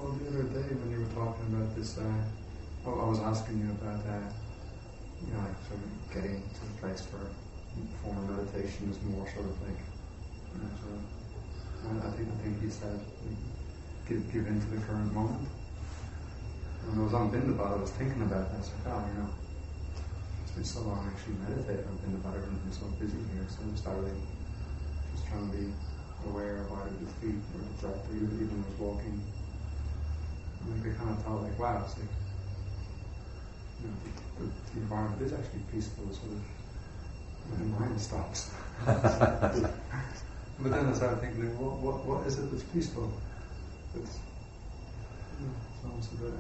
Well, the other day when you were talking about this, well, I was asking you about, like sort of getting to a place where formal meditation is more sort of like, sort of, I think you said, give into the current moment. When I was on Vindabad, I was thinking about this. Like, it's been so long actually meditating on Vindabad. Everyone's been so busy here, so I started just trying to be aware of either the feet or the breath, or even when I was walking. And I kind of thought, like, wow, it's like, the environment is actually peaceful, sort of. My mind stops. But then I started thinking, what is it that's peaceful? It's almost a bit.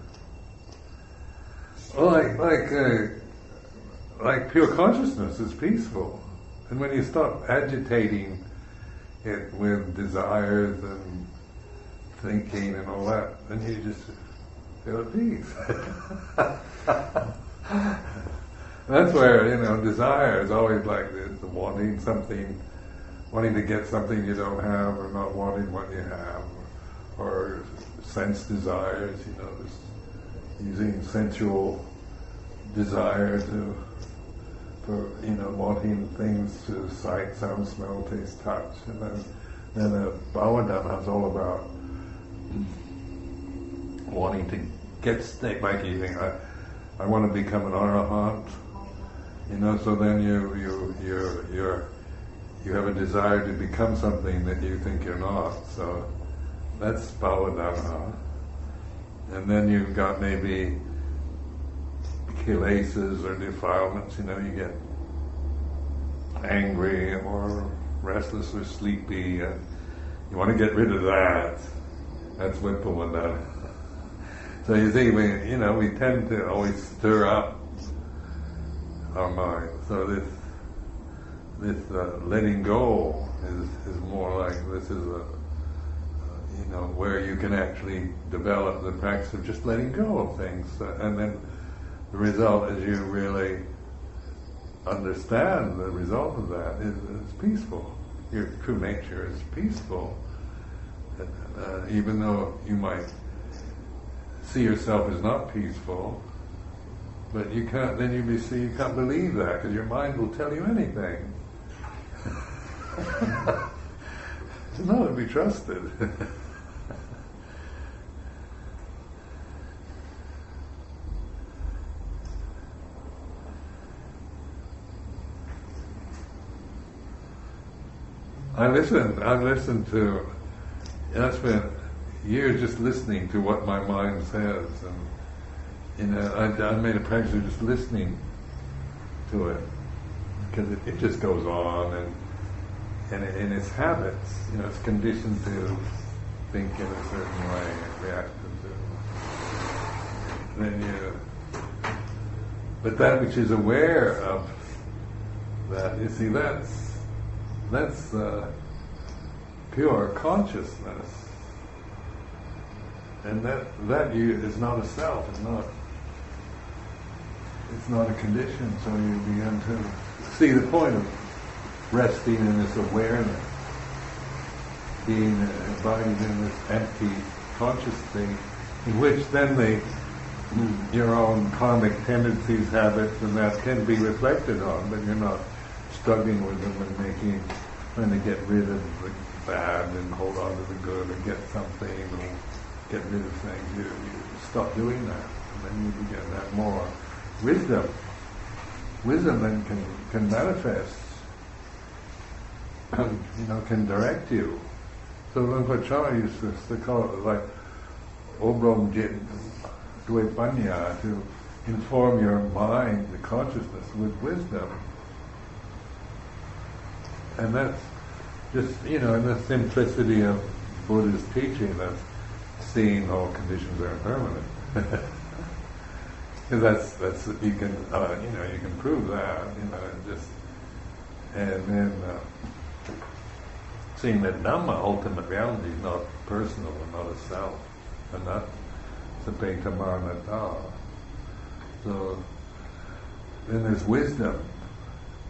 Well, like pure consciousness is peaceful, and when you stop agitating it with desires and thinking and all that, then you just feel at peace. That's where, desire is always like this, wanting something, wanting to get something you don't have, or not wanting what you have, or sense desires, this using sensual desire for wanting things to sight, sound, smell, taste, touch. And then Bhavadana is all about wanting to get state, like you think, I want to become an arahant, so then you have a desire to become something that you think you're not. So that's Bhavadana. And then you've got maybe kilesas or defilements, you get angry or restless or sleepy, and you want to get rid of that. That's Vipavadana. So you see, we tend to always stir up our mind. So this letting go is more like, this is where you can actually develop the practice of just letting go of things. And then the result is you really understand the result of that is peaceful. Your true nature is peaceful. Even though you might see yourself as not peaceful, but you can't believe that, because your mind will tell you anything. It's not to be trusted. I've listened to, I spent years just listening to what my mind says, and I made a practice of just listening to it, because it just goes on, and in its habits, it's conditioned to think in a certain way and react to. But that which is aware of that, you see, that's pure consciousness, and that is not a self. It's not a condition. So you begin to see the point of resting in this awareness, being embodied in this empty conscious state, in which then your own karmic tendencies, habits, and that can be reflected on, but you're not struggling with them and trying to get rid of the bad and hold on to the good, or get something, or get rid of things. You stop doing that, and then you begin to have more wisdom. Wisdom then can manifest, can direct you. So Rinpoche used to call it like Obram Jit Dwe Panya, to inform your mind, the consciousness, with wisdom. And that's just, in the simplicity of Buddha's teaching, that's seeing all conditions are impermanent. Because that's you can you can prove that, and then seeing that Dhamma, ultimate reality, is not personal and not a self, and not sapeta maranatha. So then there's wisdom.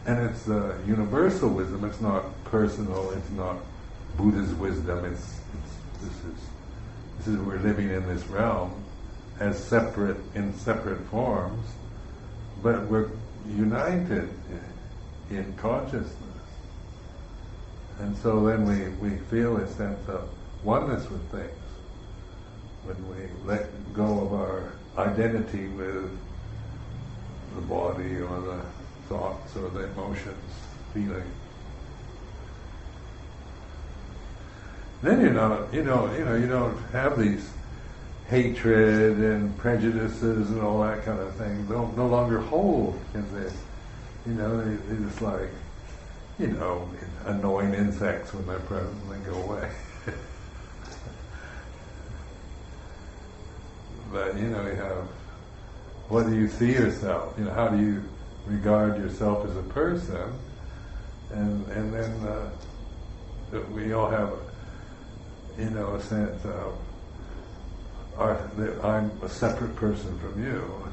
And it's universal wisdom. It's not personal. It's not Buddha's wisdom. This is This is we're living in this realm as in separate forms, but we're united in consciousness. And so then we feel a sense of oneness with things when we let go of our identity with the body or the thoughts or the emotions, feelings. Then you don't have these hatred and prejudices and all that kind of thing. Don't no longer hold in this. They just like, annoying insects when they're present and then go away. But you have, what do you see yourself? How do you regard yourself as a person? And then we all have, a sense of that I'm a separate person from you,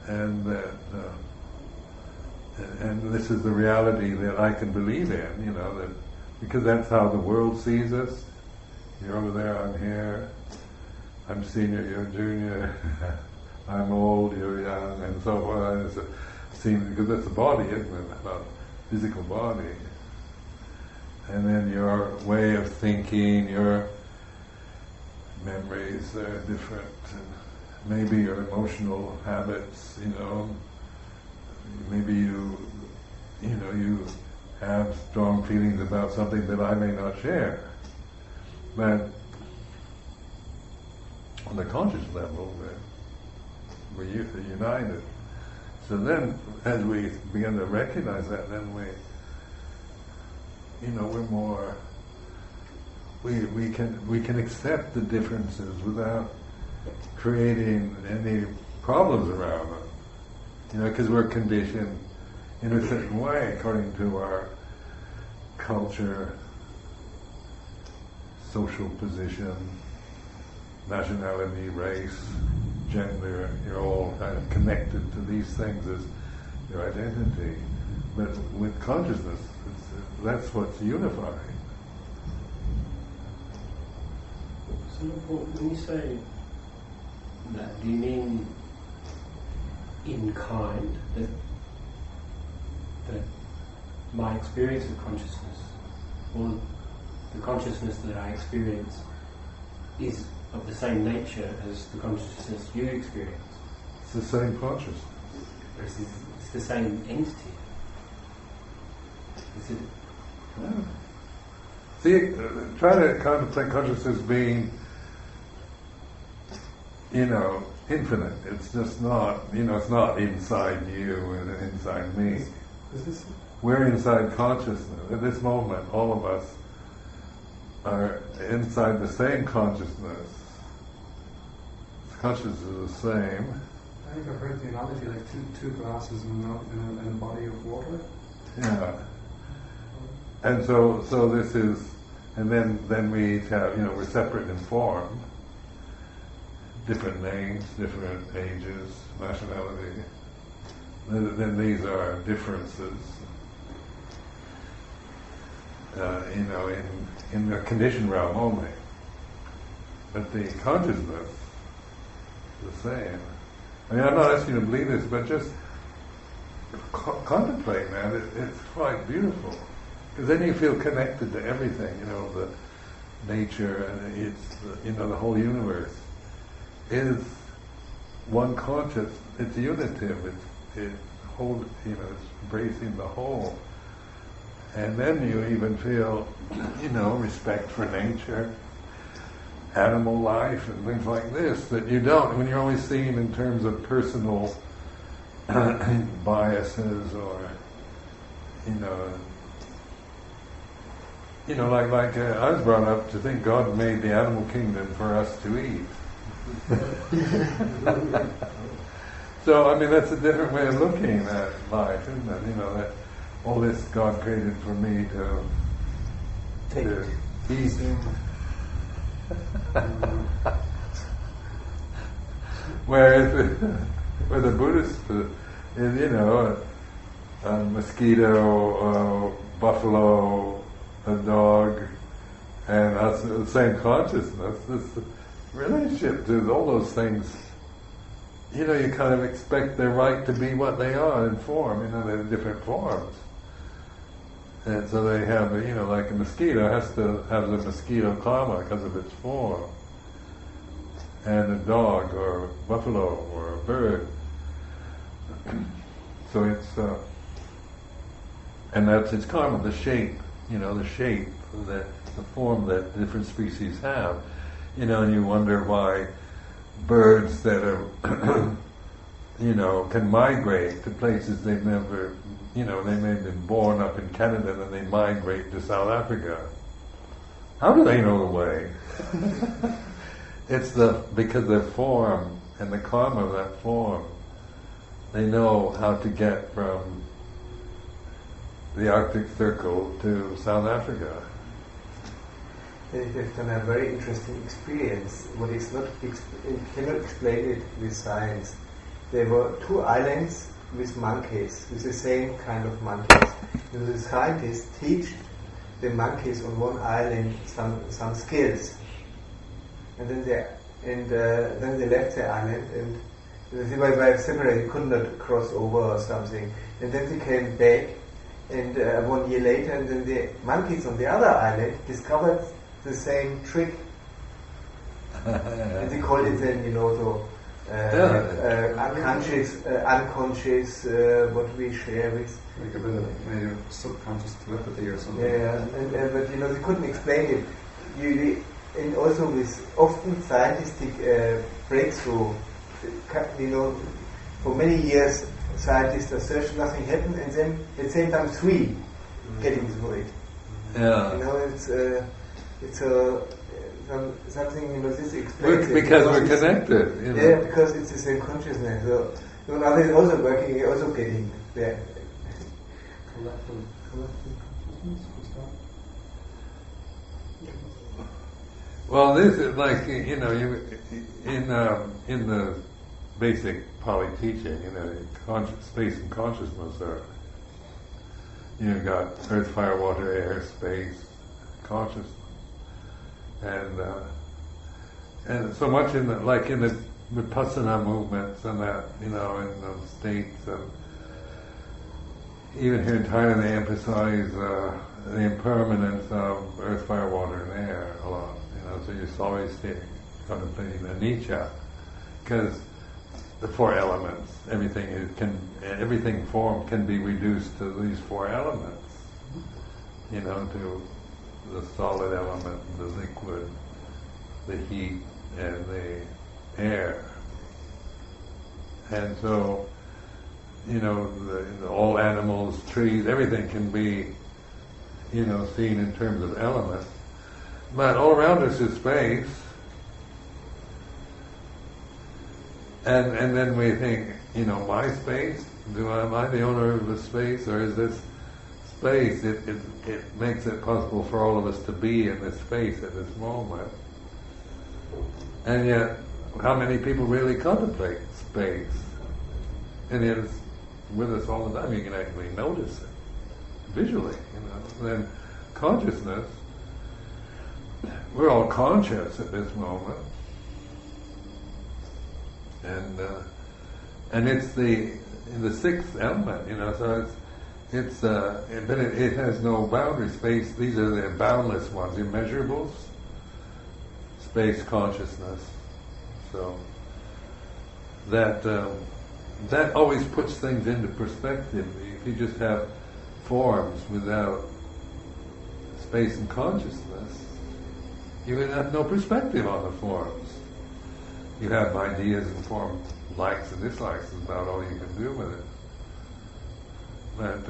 and that and this is the reality that I can believe in. That because that's how the world sees us. You're over there, I'm here. I'm senior, you're junior. I'm old, you're young, and so on. It's because that's the body, isn't it? About physical body. And then your way of thinking, your memories are different, and maybe your emotional habits, maybe you have strong feelings about something that I may not share. But on the conscious level, we're united. So then, as we begin to recognize that, then we're more. We can accept the differences without creating any problems around them. Because we're conditioned in a certain way according to our culture, social position, nationality, race, gender. You're all kind of connected to these things as your identity. But with consciousness, that's what's unifying. So when you say that, do you mean in kind, that my experience of consciousness, or the consciousness that I experience, is of the same nature as the consciousness you experience? It's the same consciousness. Or it's the same entity? Is it? No. See, try to contemplate consciousness being, infinite. It's just not, it's not inside you and inside me. We're inside consciousness. At this moment, all of us are inside the same consciousness. Consciousness is the same. I think I've heard the analogy like two glasses in a body of water. Yeah. And so this is, and then we each have, we're separate in form, different names, different ages, nationality. Then these are differences, in the conditioned realm only. But the consciousness is the same. I mean, I'm not asking you to believe this, but just contemplate, man. It's quite beautiful. Because then you feel connected to everything, the nature, and it's, the whole universe is one conscious. It's unitive. It's embracing the whole. And then you even feel, respect for nature, animal life, and things like this that you don't when you're always seeing in terms of personal biases or, like I was brought up to think God made the animal kingdom for us to eat. So, I mean, that's a different way of looking at life, isn't it? That all this God created for me to eat. Whereas with the Buddhist is, a mosquito, a buffalo, a dog, And that's the same consciousness, this relationship to all those things. You know, you kind of expect their right to be what they are in form, you know, they're different forms. And so they have, you know, like a mosquito has to have the mosquito karma because of its form. And a dog or a buffalo or a bird. So it's, and that's its karma, the shape, you know, the shape, the form that different species have. You know, and you wonder why birds that are, you know, can migrate to places they've never, you know, they may have been born up in Canada and they migrate to South Africa. How do they know the way? It's because their form and the karma of that form, they know how to get from the Arctic Circle to South Africa. They've done a very interesting experience. What is not cannot explain it with science. There were 2 islands with monkeys, with the same kind of monkeys. And the scientists teach the monkeys on one island some skills, and then they left the island and they were separated, could not cross over or something. And then they came back, and 1 year later, and then the monkeys on the other island discovered the same trick, and they called it then, you know, unconscious, what we share with. Like a bit of maybe subconscious telepathy or something. Yeah, but you know, they couldn't explain it. And also with often scientific breakthrough, you know, for many years scientists are searching, nothing happened, and then at the same time 3 getting through it. Yeah. You know, it's something, you know, this explains it. Because we're connected. You know. Yeah, because it's the same consciousness. So, you know, others also working, also getting there. Collective consciousness, what's that? Well, this is like, you know, in the basic Pali teaching, you know, space and consciousness are, you've got earth, fire, water, air, space, consciousness, and so much in the Vipassana movements and that, you know, in those states, and even here in Thailand they emphasize the impermanence of earth, fire, water, and air a lot. You know, so you're always contemplating anicca, because the 4 elements, everything form can be reduced to these 4 elements. You know, to the solid element, the liquid, the heat, and the air. And so, you know, all animals, trees, everything can be, you know, seen in terms of elements. But all around us is space. And then we think, you know, my space? Am I the owner of the space, or is this space? It makes it possible for all of us to be in this space at this moment. And yet, how many people really contemplate space? And yet it's with us all the time. You can actually notice it visually, you know. Then consciousness, we're all conscious at this moment. And it's the 6th element, you know, so but it has no boundary space. These are the boundless ones, immeasurables, space, consciousness. So that always puts things into perspective. If you just have forms without space and consciousness, you would have no perspective on the forms. You have ideas and form likes and dislikes is about all you can do with it. But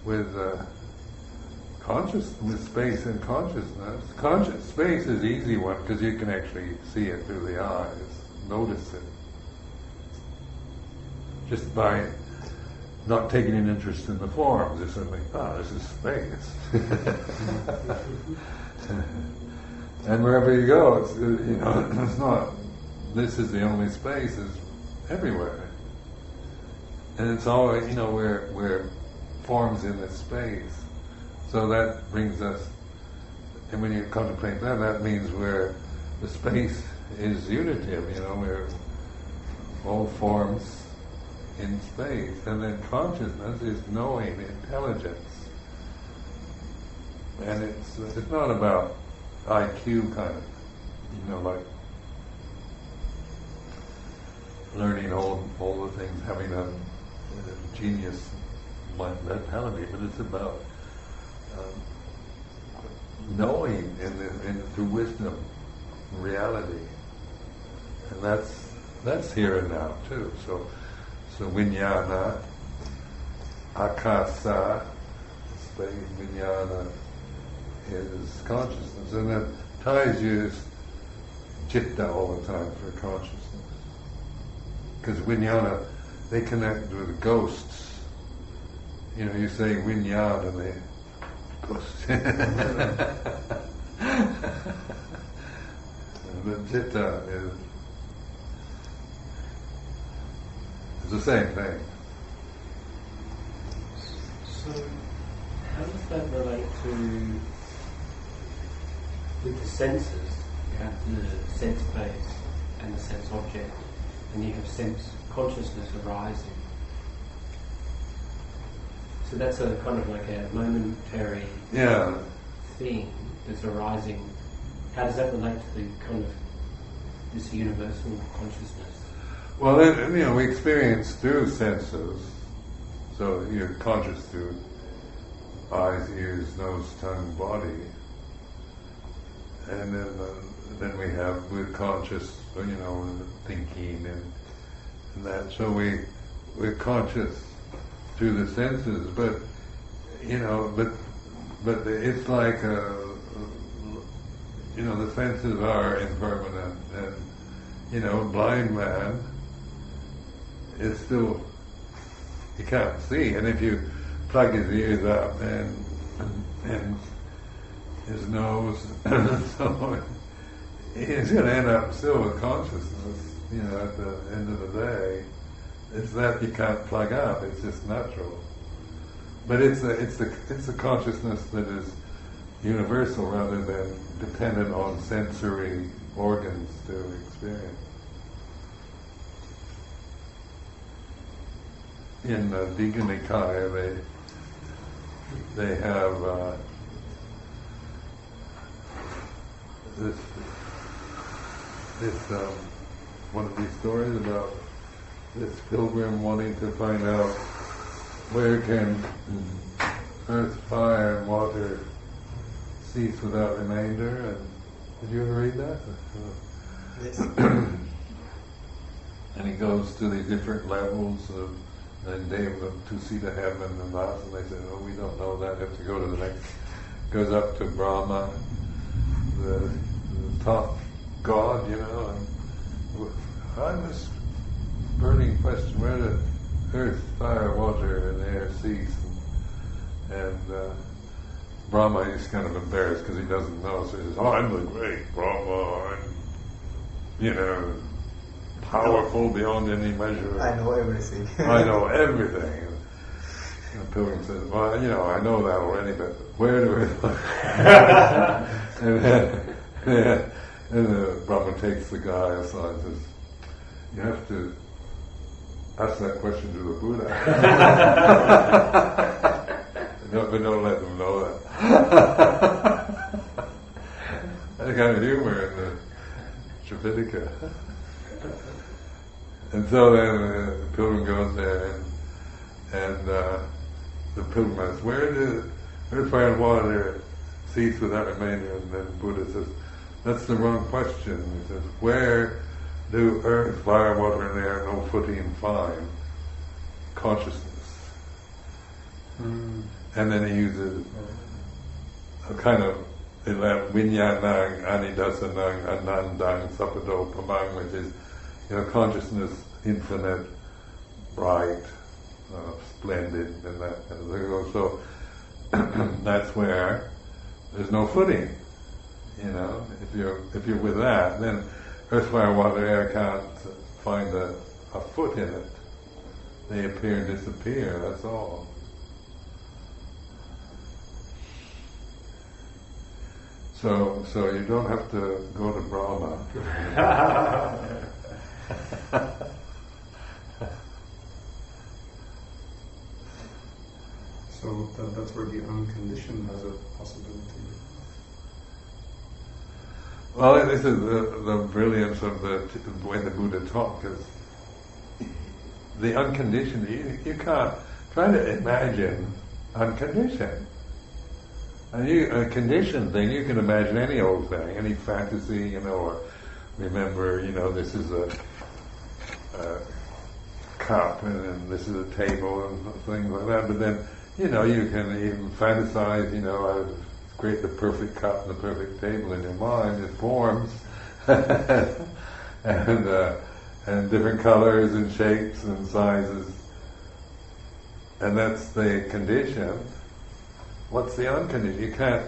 with space and consciousness, space is an easy one because you can actually see it through the eyes, notice it. Just by not taking an interest in the forms, it's suddenly, this is space. And wherever you go, it's, you know, it's not, this is the only space, it's everywhere. And it's always, you know, we're forms in this space. So that brings us And when you contemplate that, that means where the space is unitive, where all forms in space. And then consciousness is knowing, intelligence. And it's not about IQ kind of, like learning all the things, having a genius mentality, but it's about knowing through wisdom, reality, and that's here and now too. So vijnana, akasa, space, vijnana is consciousness, and then Thais use citta all the time for consciousness, because vijnana, they connect with ghosts. You say vinyad and they ghosts. The citta is the same thing. So, how does that relate to with the senses? You have the sense base and the sense object, and you have sense consciousness arising. So that's a kind of like a momentary thing that's arising. How does that relate to the kind of this universal consciousness? Well, we experience through senses. So you're conscious through eyes, ears, nose, tongue, body, and then we're conscious, thinking and that. So we're conscious through the senses, but it's like the senses are impermanent, and a blind man is still, he can't see, and if you plug his ears up and his nose and so on, he's going to end up still with consciousness, at the end of the day. It's that you can't plug up, it's just natural. But it's a consciousness that is universal rather than dependent on sensory organs to experience. In Digha Nikaya, they have this one of these stories about this pilgrim wanting to find out where can earth, fire, and water cease without remainder. And did you ever read that? Yes. And he goes to these different levels of, and they to see the heaven and that, and they said, "Oh, we don't know that. You have to go to the next." Goes up to Brahma, the top god, and I'm this burning question: where did earth, fire, water, and air cease? And Brahma is kind of embarrassed because he doesn't know, so he says, "Oh, I'm the great Brahma. I'm, powerful beyond any measure. I know everything. I know everything." And the pilgrim says, "Well, I know that already, but where do I?" and the Brahma takes the guy aside and says, "You have to ask that question to the Buddha." But don't let them know that. That kind of humor in the Tripitaka. And so then the pilgrim goes there, and the pilgrim asks, "Where do earth, fire, and water cease without remainder?" And then Buddha says, "That's the wrong question." He says, "Where do earth, fire, water, and air no footing find? Consciousness." And then he uses a kind of vinyanang, anidasanang, anandang, sapado, pamang, which is, consciousness, infinite, bright, splendid, and that kind of thing. So that's where there's no footing. If you're with that, then earth, fire, water, air can't find a foot in it. They appear and disappear. That's all. So you don't have to go to Brahma. So that's where the unconditioned has a possibility. Well, this is the brilliance of the way the Buddha taught, because the unconditioned, you can't try to imagine unconditioned. And a conditioned thing, you can imagine any old thing, any fantasy, or remember, this is a cup and this is a table and things like that. But then, you can even fantasize, create the perfect cup and the perfect table in your mind. It forms, and different colors and shapes and sizes, and that's the condition. What's the unconditioned? You can't.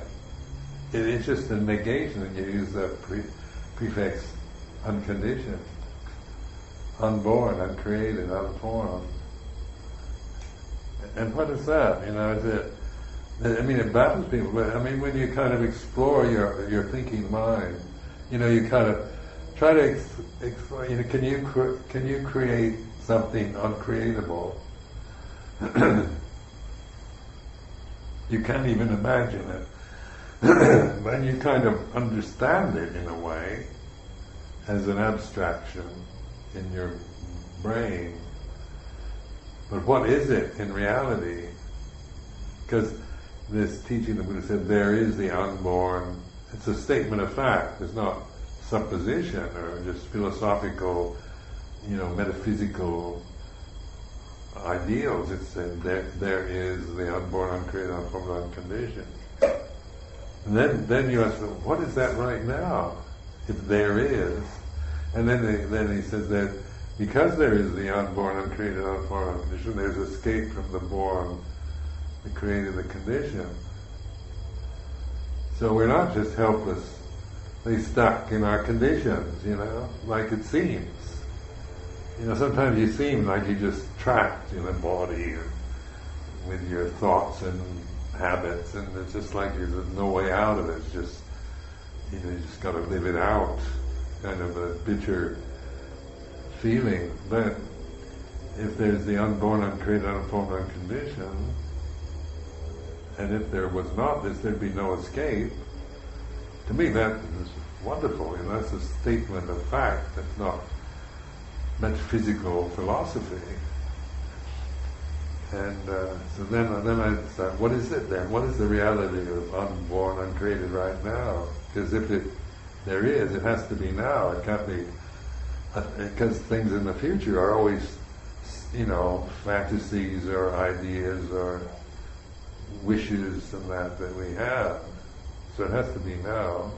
It's just a negation, and you use that prefix, unconditioned, unborn, uncreated, unformed. And what is that? It baffles people. But when you kind of explore your thinking mind, you kind of try to explore. Can you create something uncreatable? You can't even imagine it. But you kind of understand it in a way as an abstraction in your brain. But what is it in reality? Because this teaching the Buddha said, there is the unborn. It's a statement of fact. It's not supposition or just philosophical, metaphysical ideals. It's saying there is the unborn, uncreated, unformed, unconditioned. And then you ask, what is that right now? If there is, and then he says that because there is the unborn, uncreated, unformed, unconditioned, there's escape from the born, the created, the conditioned. So we're not just helplessly stuck in our conditions, like it seems. Sometimes you seem like you're just trapped in a body with your thoughts and habits, and it's just like there's no way out of it. It's just, you just got to live it out, kind of a bitter feeling. But if there's the unborn, uncreated, unformed, unconditioned, and if there was not this, there'd be no escape. To me, that is wonderful. That's a statement of fact. That's not metaphysical philosophy. And so then I thought, what is it then? What is the reality of unborn, uncreated right now? Because if there is, it has to be now. It can't be, because things in the future are always, fantasies or ideas or wishes and that we have. So it has to be now.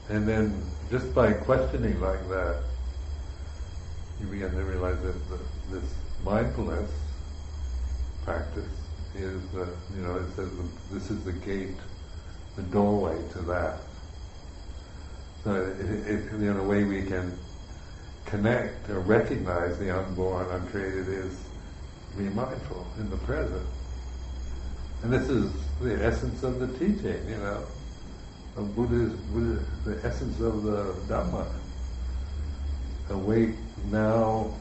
And then just by questioning like that, you begin to realize that this mindfulness practice is it says this is the gate, the doorway to that. So in a way we can connect or recognize the unborn, uncreated is be mindful in the present. And this is the essence of the teaching, of Buddha, the essence of the Dhamma. Awake now,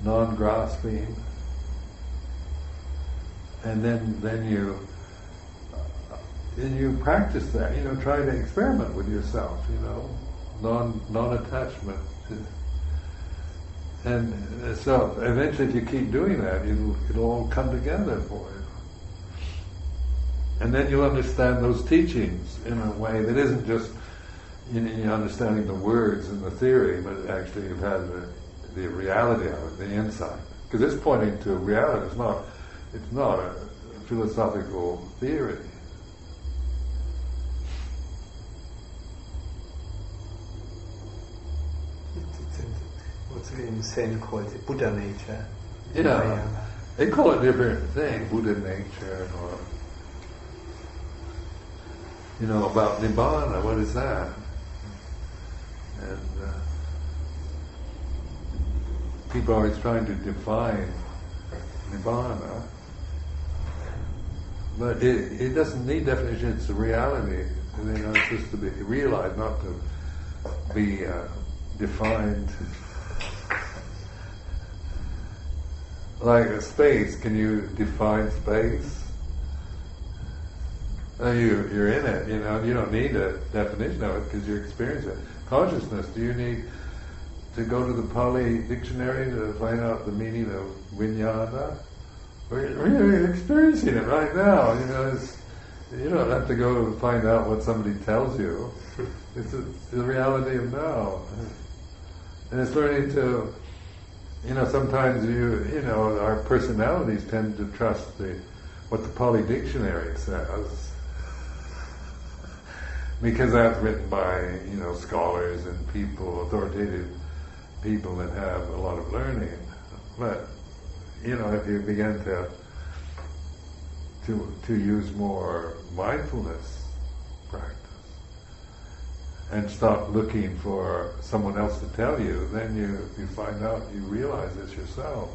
non-grasping, and then you practice that. Try to experiment with yourself. Non-attachment, and so eventually, if you keep doing that, it'll all come together for you. And then you'll understand those teachings in a way that isn't just understanding the words and the theory, but actually you've had the reality of it, the insight. Because it's pointing to reality. It's not a philosophical theory. What's in Zen called the Buddha nature. Yeah, they call it different things, Buddha nature, or about Nibbana. What is that? And people are always trying to define Nibbana. But it doesn't need definition, it's a reality. And it's just to be realized, not to be defined. Like a space, can you define space? You're in it, you don't need a definition of it because you experience it. Consciousness, do you need to go to the Pali dictionary to find out the meaning of viññāna? We're experiencing it right now, you don't have to go find out what somebody tells you. It's the reality of now. And it's learning to, sometimes our personalities tend to trust what the Pali dictionary says. Because that's written by, scholars and people, authoritative people that have a lot of learning. But, if you begin to use more mindfulness practice and stop looking for someone else to tell you, then you find out, you realize this yourself.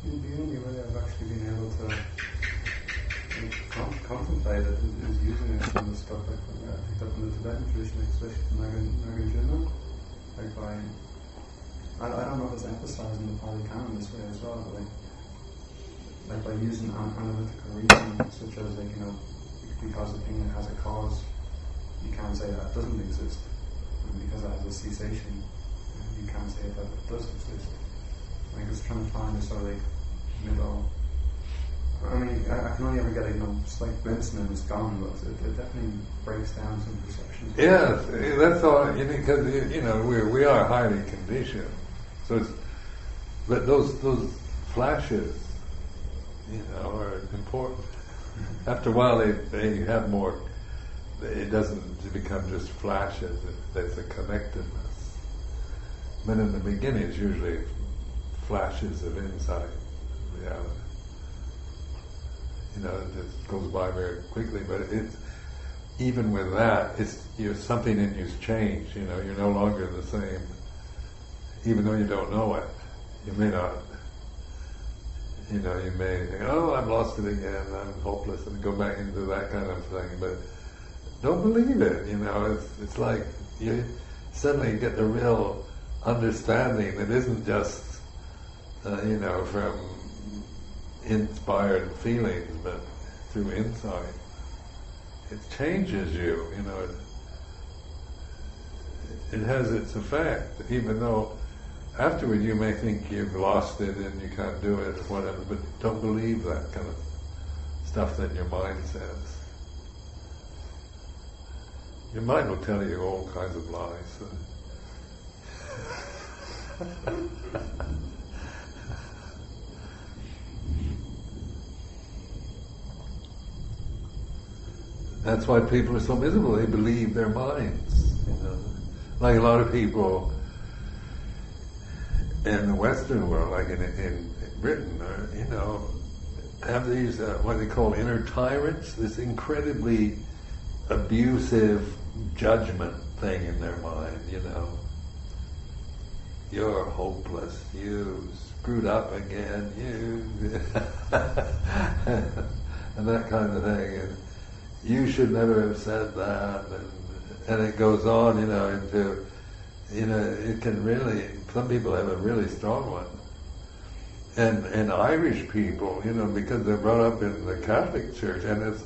The only way I've actually been able to contemplate it is using it from the stuff I picked up in the Tibetan tradition, especially from Nagarjuna. I don't know if it's emphasized in the Pali Canon this way as well, but like by using analytical reasoning, such as because a thing has a cause, you can't say that it doesn't exist, and because it has a cessation, you can't say that it does exist. It's trying to find a sort of middle. I can only ever get a slight glimpse and then it's gone, but it definitely breaks down some perceptions. Yes, that's all. Because we are highly conditioned. So but those flashes, are important. After a while, they have more. It doesn't become just flashes. There's a connectedness. But in the beginning, it's usually flashes of insight, reality. It just goes by very quickly, but even with that, something in you's changed. You're no longer the same, even though you don't know it. You may not. You may think, "Oh, I've lost it again. I'm hopeless," and go back into that kind of thing. But don't believe it. It's like you suddenly get the real understanding that isn't just from inspired feelings, but through insight. It changes you, it has its effect, even though afterward you may think you've lost it and you can't do it or whatever, but don't believe that kind of stuff that your mind says. Your mind will tell you all kinds of lies. That's why people are so miserable. They believe their minds. Like a lot of people in the Western world, like in Britain, have these what they call inner tyrants. This incredibly abusive judgment thing in their mind. You're hopeless. You screwed up again. You and that kind of thing. And you should never have said that, and it goes on, into, it can really, some people have a really strong one. And Irish people, because they're brought up in the Catholic Church, and it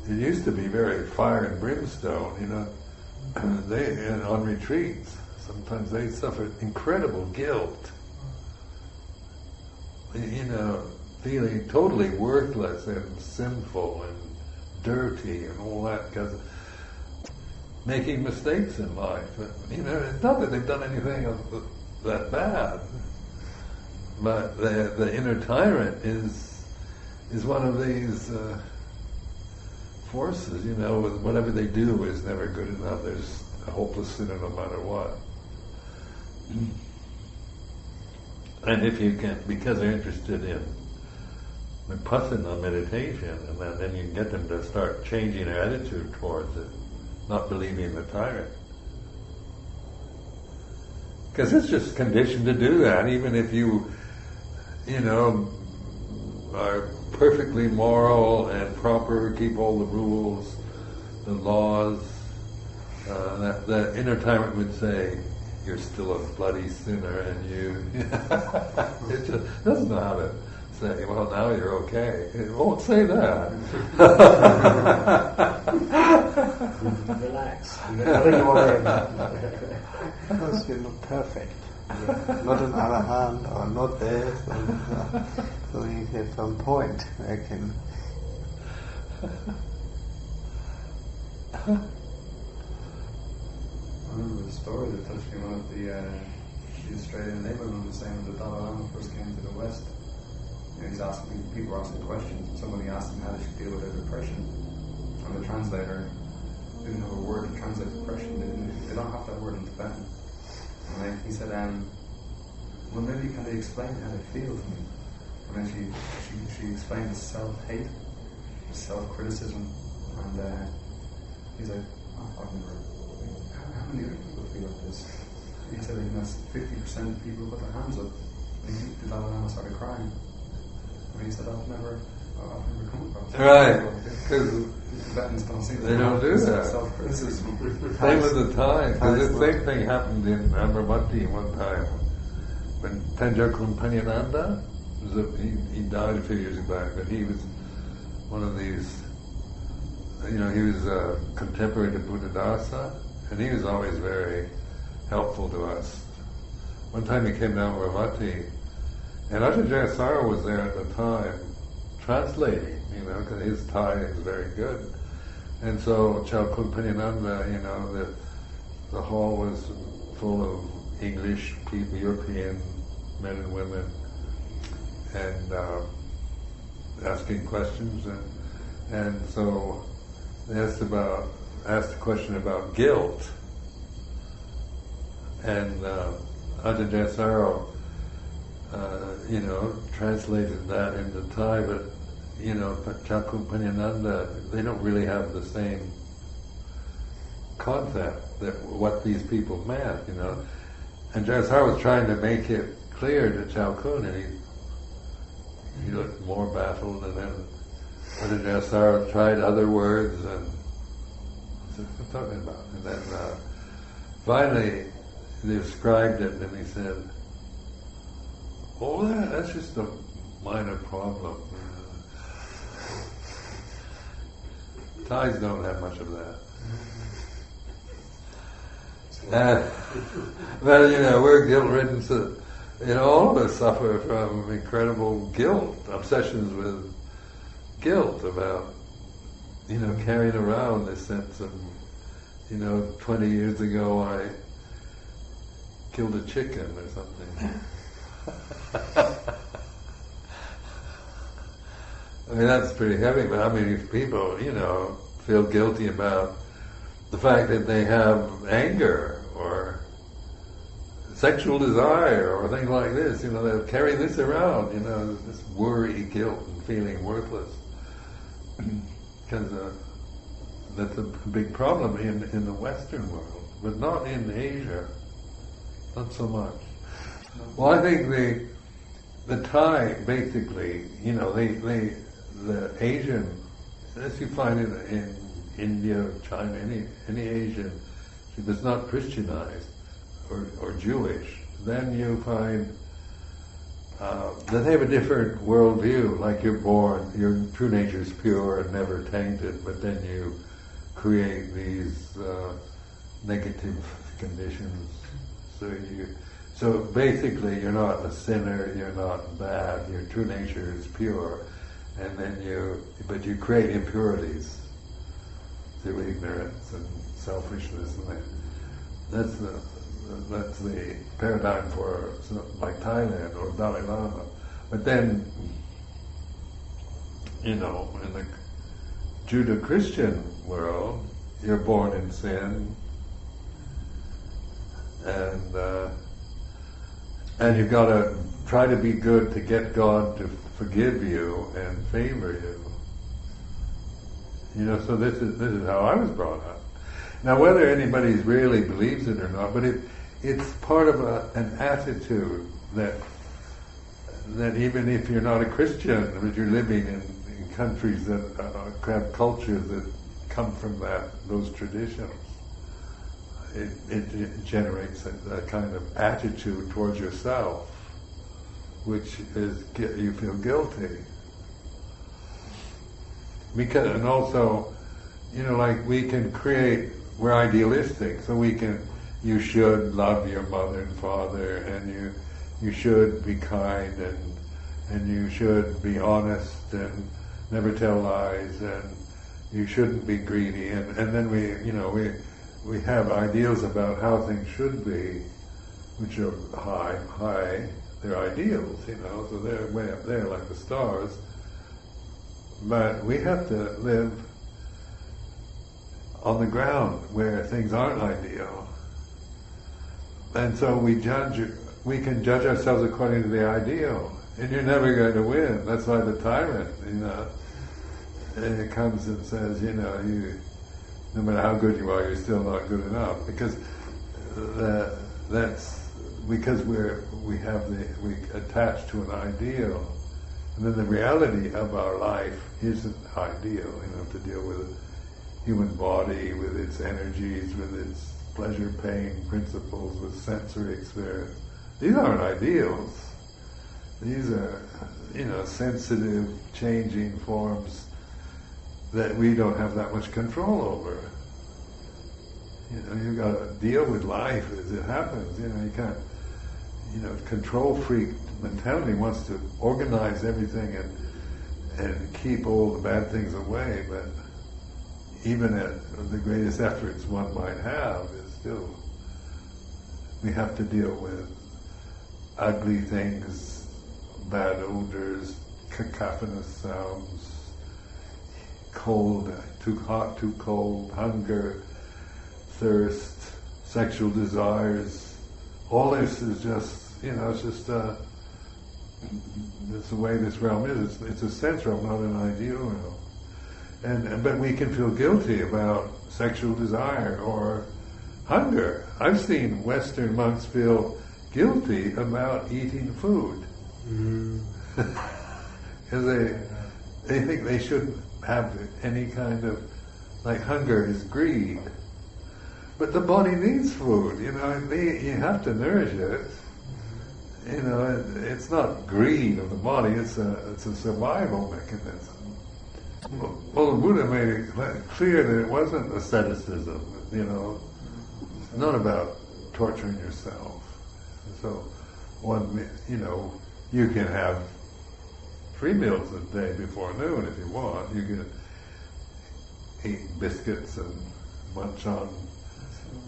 used to be very fire and brimstone, and on retreats, sometimes they suffered incredible guilt, feeling totally worthless and sinful and dirty and all that, because making mistakes in life. It's not that they've done anything that bad, but the inner tyrant is one of these forces. Whatever they do is never good enough. There's a hopeless sinner no matter what. And if you can, because they're interested in vipassana meditation, and then you can get them to start changing their attitude towards it, not believing the tyrant. Because it's just conditioned to do that, even if you are perfectly moral and proper, keep all the rules, the laws, that the inner tyrant would say, you're still a bloody sinner, and you it just doesn't know how to say, well, now you're okay. It won't say that. Relax. Because you're not perfect. You're not an Arahant or not there. So you have some point. I can. I remember the story that touched me. One of the Australian neighbourmen was saying when the Dalai Lama first came to the West, he's asking, people were asking questions, and somebody asked him how they should deal with their depression, and the translator didn't have a word to translate depression. They don't have that word in Tibetan. And then he said, well, maybe can they explain how they feel to me? And then she explained self-hate, self-criticism, and he's like, I've never. How many other people feel like this? He said, 50% of people put their hands up. And the Dalai Lama started crying. And he said, I've never come across that. Right, because Tibetans don't see that. they don't do that. Self-criticism. Same with the time, because the same thing happened in Amravati one time. When Tenzin Panyananda, he died a few years back, but he was one of these, he was a contemporary to Buddhadasa, and he was always very helpful to us. One time he came down to Ravati, and Ajahn Sara was there at the time, translating, because his Thai is very good. And so Chalkun Panyananda, the hall was full of English people, European men and women, and asking questions, and so they asked a question about guilt, and Ajahn Jaisaro, translated that into Thai, but Chalkun Panyananda, they don't really have the same concept that what these people meant, And Jaisaro was trying to make it clear to Chalkun, and he looked more baffled, and then Ajahn Jaisaro tried other words, and what are you talking about? And then finally they described it, and he said, "Oh, that's just a minor problem. Thais don't have much of that." Well, we're guilt-ridden, so all of us suffer from incredible guilt, obsessions with guilt about, carrying around this sense of, 20 years ago I killed a chicken or something. I mean, that's pretty heavy, but how many people, feel guilty about the fact that they have anger or sexual desire or things like this, they carry this around, this worry, guilt, and feeling worthless. Because that's a big problem in the Western world, but not in Asia, not so much. Well, I think the Thai, basically, the Asian, as you find in India, China, any Asian that's not Christianized or Jewish, then you find that they have a different worldview. Like you're born, your true nature is pure and never tainted, but then you create these negative conditions. So basically, you're not a sinner, you're not bad. Your true nature is pure, and then but you create impurities through ignorance and selfishness, and that's the paradigm for like Thailand or Dalai Lama. But then, in the Judeo-Christian world, you're born in sin, and And you've got to try to be good to get God to forgive you and favor you. You know, so this is how I was brought up. Now, whether anybody really believes it or not, but it's part of an attitude that even if you're not a Christian, but you're living in countries that have cultures that come from those traditions, it generates a kind of attitude towards yourself, which is you feel guilty. Because, and also, you know, like we're idealistic, so you should love your mother and father, and you should be kind, and you should be honest, and never tell lies, and you shouldn't be greedy, and then we have ideals about how things should be, which are high, they're ideals, you know, so they're way up there like the stars. But we have to live on the ground where things aren't ideal. And so we can judge ourselves according to the ideal. And you're never going to win. That's why the tyrant, you know, and it comes and says, you know, no matter how good you are, you're still not good enough. Because that's because we attach to an ideal. And then the reality of our life isn't ideal, you know, to deal with a human body, with its energies, with its pleasure, pain, principles, with sensory experience. These aren't ideals. These are, you know, sensitive, changing forms that we don't have that much control over. You know, you've got to deal with life as it happens. You know, you can't, you know, control freak mentality wants to organize everything and keep all the bad things away, but even at the greatest efforts one might have, is still, we have to deal with ugly things, bad odors, cacophonous sounds, cold, too hot, too cold, hunger, thirst, sexual desires. All this is just, you know, it's just it's the way this realm is. It's a sense realm, not an ideal realm. But we can feel guilty about sexual desire or hunger. I've seen Western monks feel guilty about eating food. Because they think they shouldn't have any kind of, like, hunger is greed. But the body needs food, you know, you have to nourish it. You know, it's not greed of the body, it's a survival mechanism. Well, the Buddha made it clear that it wasn't asceticism, you know, it's not about torturing yourself. So, you know, you can have 3 meals a day before noon if you want. You can eat biscuits and munch on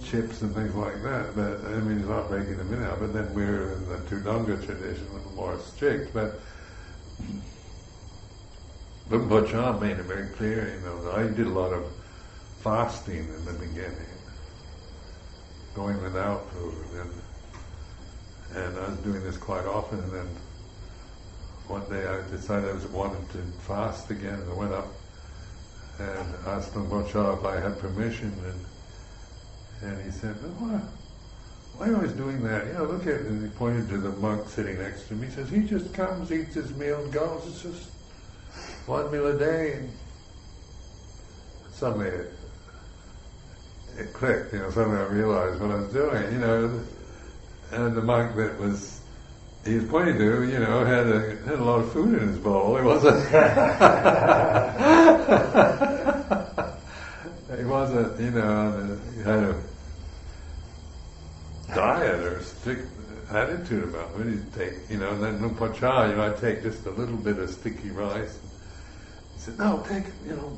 chips and things like that, but I mean, it's not breaking them in out. But then we're in the Tudanga tradition, a little more strict. But Rinpoche made it very clear, you know, that I did a lot of fasting in the beginning, going without food, and I was doing this quite often. And then one day I decided I wanted to fast again, and I went up and asked Rinpoche if I had permission, and he said, why are you always doing that? You know, look at it. And he pointed to the monk sitting next to me. He says, he just comes, eats his meal, and goes. It's just 1 meal a day. And suddenly it clicked, you know, suddenly I realized what I was doing, you know. And the monk that he was pointing to, you know, had a lot of food in his bowl. It wasn't... He wasn't, you know, he had a diet or a strict attitude about it. He'd take, you know, and then Rinpoche, you know, I'd take just a little bit of sticky rice. He said, no, take it, you know,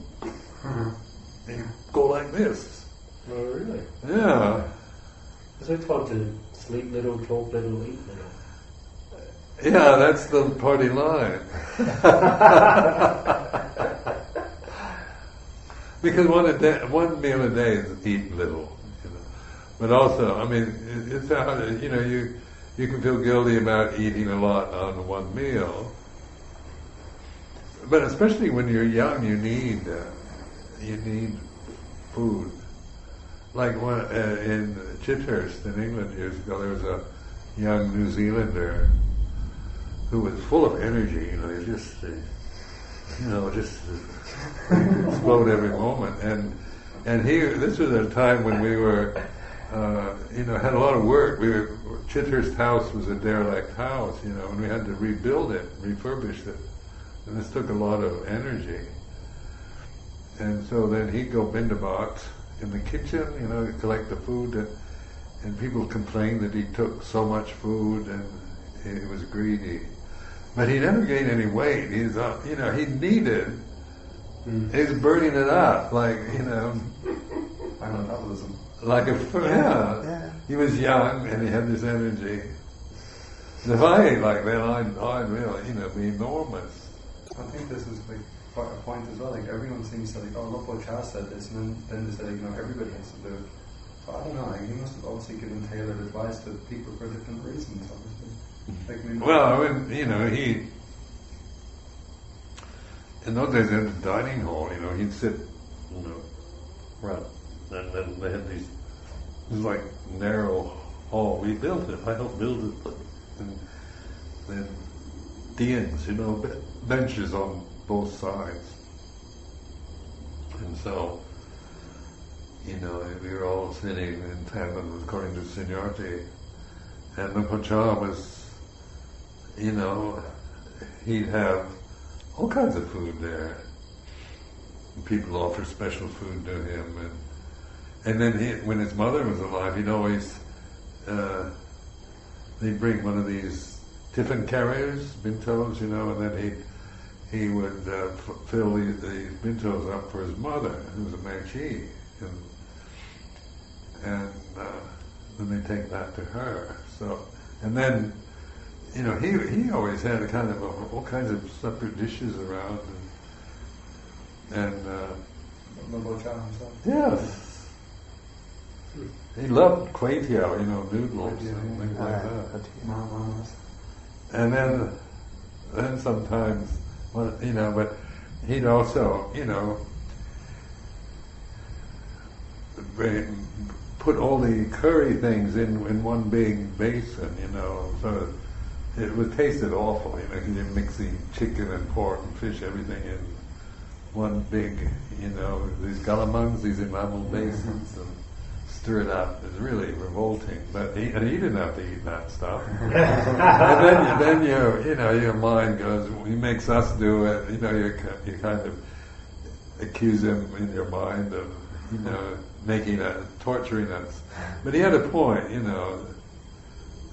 and you go like this. Oh, really? Yeah. So it's fun to sleep little, talk little, eat little. Yeah, that's the party line. Because one meal a day is eat little, you know. But also, I mean, it's how, you know, you can feel guilty about eating a lot on one meal. But especially when you're young, you need food. Like in Chithurst in England years ago, there was a young New Zealander who was full of energy. He just explode every moment. And this was at a time when we were, had a lot of work. Chithurst House was a derelict house, and we had to rebuild it, refurbish it. And this took a lot of energy. And so then he'd go bindabox in the kitchen, to collect the food, and people complained that he took so much food and he was greedy. But he never gained any weight. He's, he needed, he's burning it up, like, metabolism. Like he was young and he had this energy. If I ate like that, I'd really, be enormous. I think this is like a point as well. Like everyone seems to like, oh, look, Cha said this, and then they say, everybody has to do it. But I don't know. Like, he must have obviously given tailored advice to people for different reasons. Obviously. He in those days in the dining hall, he'd sit, right, and then they had these like narrow hall. We built it. I helped build it, and then dians, benches on both sides. And so, we were all sitting in tandem according to seniority. And Luang Cha was, he'd have all kinds of food there. And people offer special food to him. And then when his mother was alive, he'd always, they'd bring one of these tiffin carriers, bintos, and then he would fill the bintos up for his mother, who was a Manchi, and then they take that to her. So, and then, he always had a kind of all kinds of separate dishes around, and yes, he loved kway teow, noodles and things like that. And then sometimes, but he'd also, put all the curry things in one big basin, so it was tasted awful, because you're mixing chicken and pork and fish, everything in one big, these galamangs, these enamel basins, and stir it up. It's really revolting, but he didn't have to eat that stuff. And then your mind goes, he makes us do it. You kind of accuse him in your mind of, torturing us. But he had a point,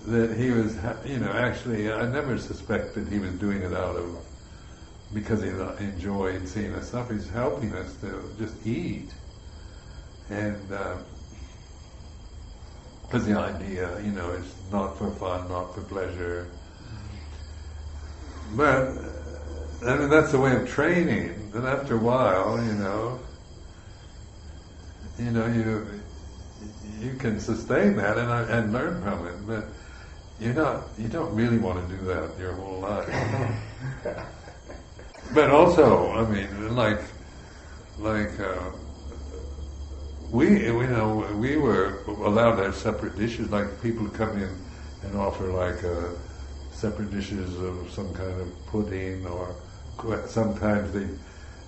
that he was, actually, I never suspected he was doing it because he enjoyed seeing us suffer. He's helping us to just eat. And, because the idea, is not for fun, not for pleasure. But, that's a way of training. And after a while, you can sustain that and learn from it. But you don't really want to do that your whole life. But also, we were allowed to have separate dishes, like people come in and offer separate dishes of some kind of pudding, or sometimes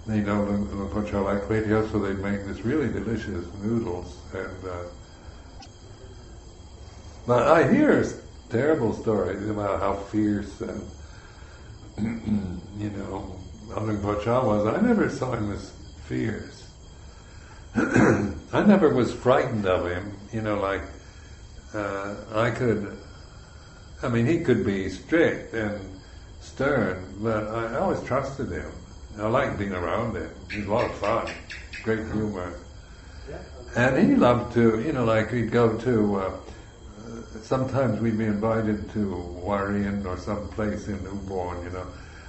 they know Luang Cha like kway teow, so they make this really delicious noodles. And but I hear terrible stories about how fierce and Luang Cha was. I never saw him as fierce. I never was frightened of him, he could be strict and stern, but I always trusted him. I liked being around him. He was a lot of fun, great humor. And he loved to, we'd go to, sometimes we'd be invited to Warian or some place in Ubon,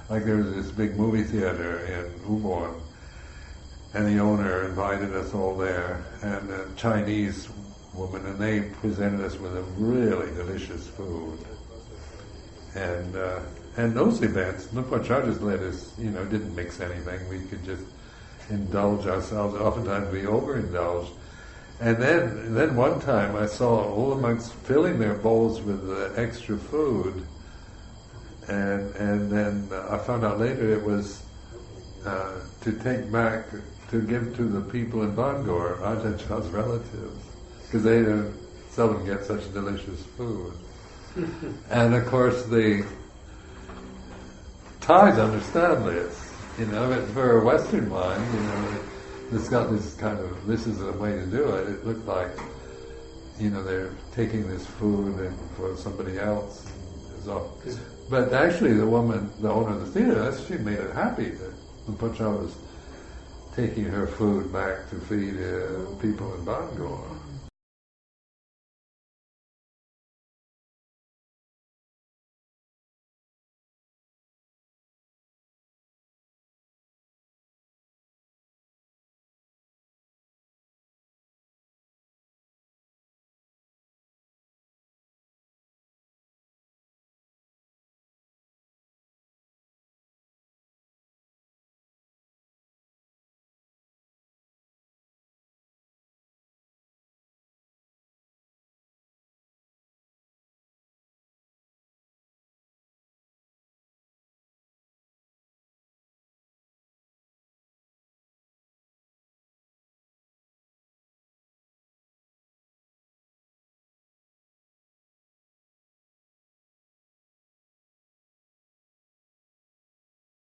like there was this big movie theater in Ubon, and the owner invited us all there, and a Chinese woman, and they presented us with a really delicious food. And those events, Lumpur just let us, didn't mix anything. We could just indulge ourselves. Oftentimes we overindulged. And then one time I saw all the monks filling their bowls with extra food, and then I found out later it was to take back to give to the people in Bangor, Ajahn relatives, because they seldom get such delicious food. And of course the Thais understand this, it's for a Western mind, it's got this kind of, this is a way to do it. It looked like, they're taking this food and for somebody else. So, but actually the woman, the owner of the theater, she made it happy that Rinpoche was taking her food back to feed people in Bangor.